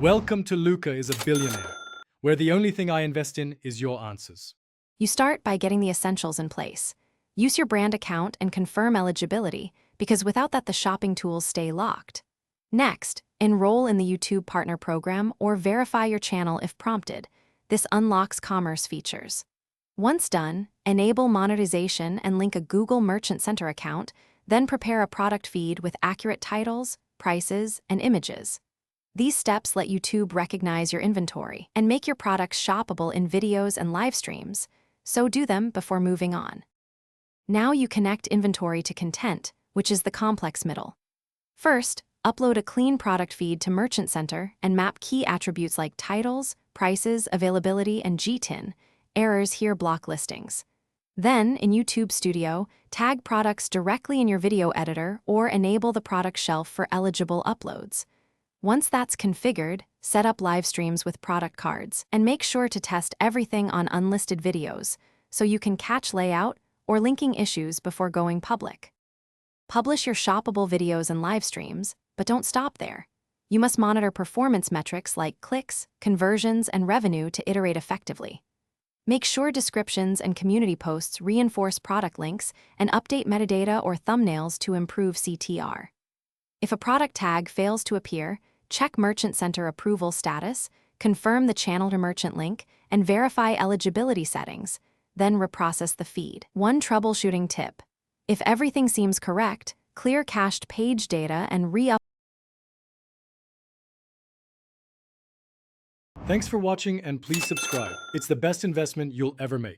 Welcome to Luca is a Billionaire, where the only thing I invest in is your answers. You start by getting the essentials in place. Use your brand account and confirm eligibility, because without that the shopping tools stay locked. Next, enroll in the YouTube Partner Program or verify your channel if prompted. This unlocks commerce features. Once done, enable monetization and link a Google Merchant Center account, then prepare a product feed with accurate titles, prices, and images. These steps let YouTube recognize your inventory and make your products shoppable in videos and live streams, so do them before moving on. Now you connect inventory to content, which is the complex middle. First, upload a clean product feed to Merchant Center and map key attributes like titles, prices, availability, and GTIN. Errors here block listings. Then, in YouTube Studio, tag products directly in your video editor or enable the product shelf for eligible uploads. Once that's configured, set up live streams with product cards and make sure to test everything on unlisted videos so you can catch layout or linking issues before going public. Publish your shoppable videos and live streams, but don't stop there. You must monitor performance metrics like clicks, conversions, and revenue to iterate effectively. Make sure descriptions and community posts reinforce product links and update metadata or thumbnails to improve CTR. If a product tag fails to appear, check Merchant Center approval status, confirm the channel to merchant link, and verify eligibility settings, then reprocess the feed. One troubleshooting tip: if everything seems correct, clear cached page data and re-upload. Thanks for watching and please subscribe. It's the best investment you'll ever make.